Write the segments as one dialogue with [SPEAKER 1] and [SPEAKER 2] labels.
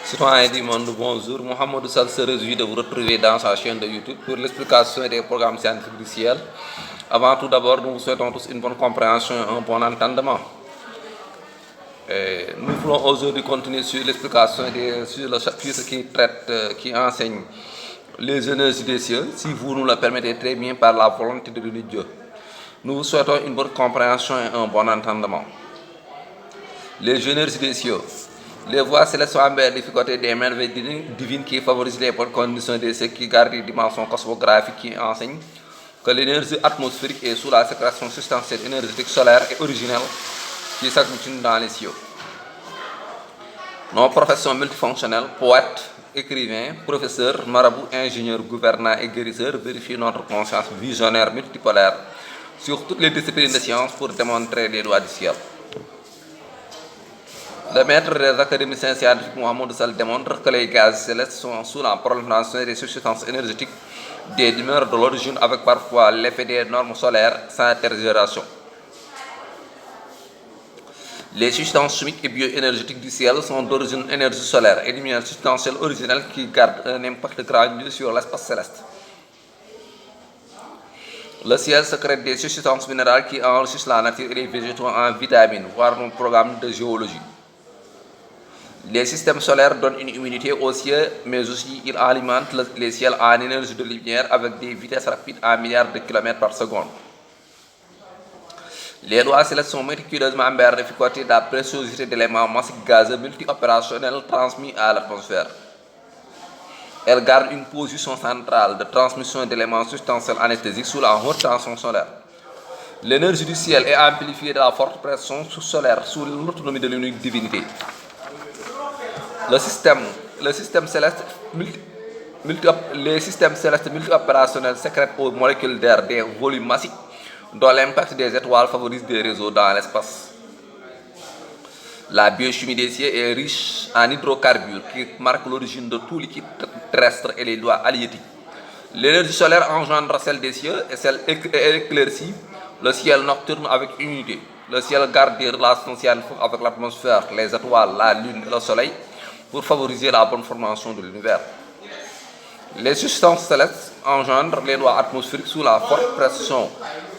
[SPEAKER 1] Citoyens du monde, bonjour. Mohamed Sall se réjouit de vous retrouver dans sa chaîne de YouTube pour l'explication des programmes scientifiques du ciel. Avant tout d'abord, nous vous souhaitons tous une bonne compréhension et un bon entendement. Nous voulons aujourd'hui continuer sur l'explication sur le chapitre qui enseigne les énergies des cieux, si vous nous le permettez très bien par la volonté de Dieu. Nous vous souhaitons une bonne compréhension et un bon entendement. Les énergies des cieux. Les voies célestes sont embarquées des merveilles divines qui favorisent les bonnes conditions des cieux, qui gardent les dimensions cosmographiques, qui enseignent que l'énergie atmosphérique est sous la sécrétion substantielle énergétique solaire et originelle qui s'agglutine dans les cieux. Nos professions multifonctionnelles, poètes, écrivains, professeurs, marabouts, ingénieurs, gouvernants et guérisseurs vérifient notre conscience visionnaire multipolaire sur toutes les disciplines de sciences pour démontrer les lois du ciel. Le maître des académiciens scientifiques Mohamed Sall démontre que les gaz célestes sont sous la prolongation des substances énergétiques des lumières de l'origine, avec parfois l'effet des normes solaires sans tergiversation. Les substances chimiques et bioénergétiques du ciel sont d'origine énergie solaire et lumière substantielle originelle qui gardent un impact grandiose sur l'espace céleste. Le ciel sécrète des substances minérales qui enrichissent la nature et les végétaux en vitamines, voire nos programmes de géologie. Les systèmes solaires donnent une humidité au ciel, mais aussi ils alimentent les ciels en énergie de lumière avec des vitesses rapides à milliards de kilomètres par seconde. Les lois célestes sont méticuleusement vérifiées de la préciosité d'éléments massiques gazeux multi-opérationnels transmis à l'atmosphère. Elles gardent une position centrale de transmission d'éléments substantiels anesthésiques sous la haute tension solaire. L'énergie du ciel est amplifiée de la forte pression solaire sous l'autonomie de l'unique divinité. Les systèmes célestes multi-opérationnels sécrètent aux molécules d'air des volumes massifs dont l'impact des étoiles favorise des réseaux dans l'espace. La biochimie des cieux est riche en hydrocarbures qui marquent l'origine de tout liquide terrestre et les lois halieutiques. L'énergie solaire engendre celle des cieux et celle éclaircit le ciel nocturne avec unité. Le ciel garde des relations scientifiques avec l'atmosphère, les étoiles, la lune et le soleil pour favoriser la bonne formation de l'univers. Les substances célestes engendrent les lois atmosphériques sous la forte pression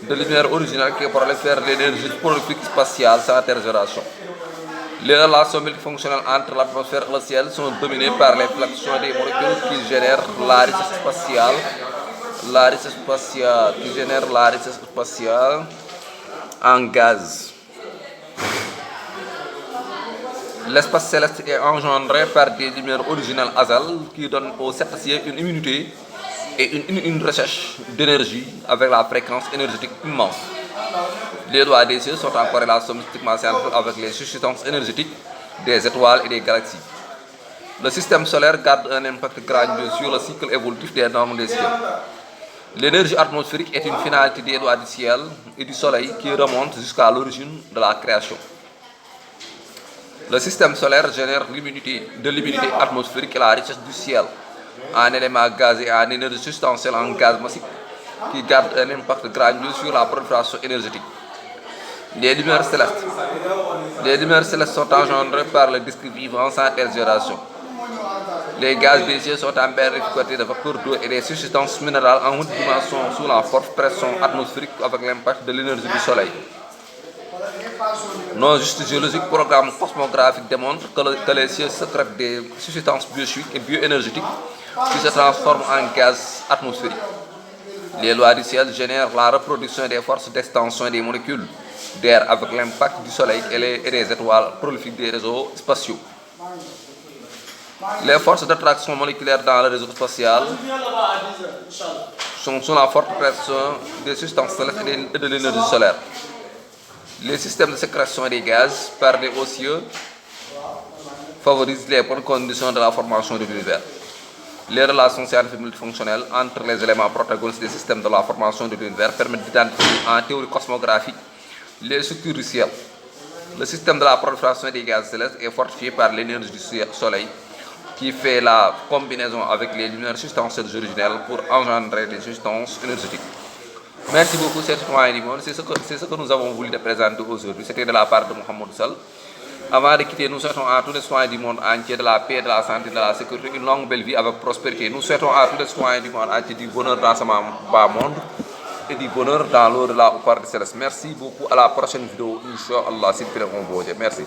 [SPEAKER 1] de lumière originale qui prolifère l'énergie prolifique spatiale sans tergiversation. Les relations multifonctionnelles entre l'atmosphère et le ciel sont dominées par les fluctuations des molécules qui génèrent la richesse spatiale en gaz. L'espace céleste est engendré par des lumières originales azales qui donnent aux sept cieux une immunité et une recherche d'énergie avec la fréquence énergétique immense. Les lois des cieux sont en corrélation mystiquement scientifique avec les substances énergétiques des étoiles et des galaxies. Le système solaire garde un impact grandiose sur le cycle évolutif des normes des cieux. L'énergie atmosphérique est une finalité des lois du ciel et du soleil qui remonte jusqu'à l'origine de la création. Le système solaire génère l'immunité atmosphérique et la richesse du ciel en éléments gaz et en énergie substantielle en gaz massif qui gardent un impact grandiose sur la prolifération énergétique. Les lumières célestes sont engendrées par le disque vivant sans tergiversation. Les gaz des cieux sont embarqués de vapeur d'eau et des substances minérales en haute dimension sous la forte pression atmosphérique avec l'impact de l'énergie du soleil. Nos gestes géologiques programmes cosmographiques démontrent que les cieux sécrètent des substances biochimiques et bioénergétiques qui se transforment en gaz atmosphérique. Les lois du ciel génèrent la reproduction des forces d'extension des molécules d'air avec l'impact du soleil et des étoiles prolifiques des réseaux spatiaux. Les forces d'attraction moléculaire dans le réseau spatial sont sous la forte pression des substances célestes et de l'énergie solaire. Les systèmes de sécrétion des gaz par les hauts cieux favorisent les bonnes conditions de la formation de l'univers. Les relations scientifiques multifonctionnelles entre les éléments protagonistes des systèmes de la formation de l'univers permettent d'identifier en théorie cosmographique les structures du ciel. Le système de la prolifération des gaz célestes est fortifié par l'énergie du soleil qui fait la combinaison avec les lumières substantielles originelles pour engendrer des substances énergétiques. Merci beaucoup, c'est ce que nous avons voulu te présenter aujourd'hui. C'était de la part de Mohamed Sall. Avant de quitter, nous souhaitons à tous les citoyens du monde entier de la paix, de la santé, de la sécurité, une longue belle vie avec prospérité. Nous souhaitons à tous les citoyens du monde entier du bonheur dans ce bas monde et du bonheur dans l'au-delà au paradis céleste. Merci beaucoup. À la prochaine vidéo, Inch'Allah, s'il vous plaît, on vous dit. Merci.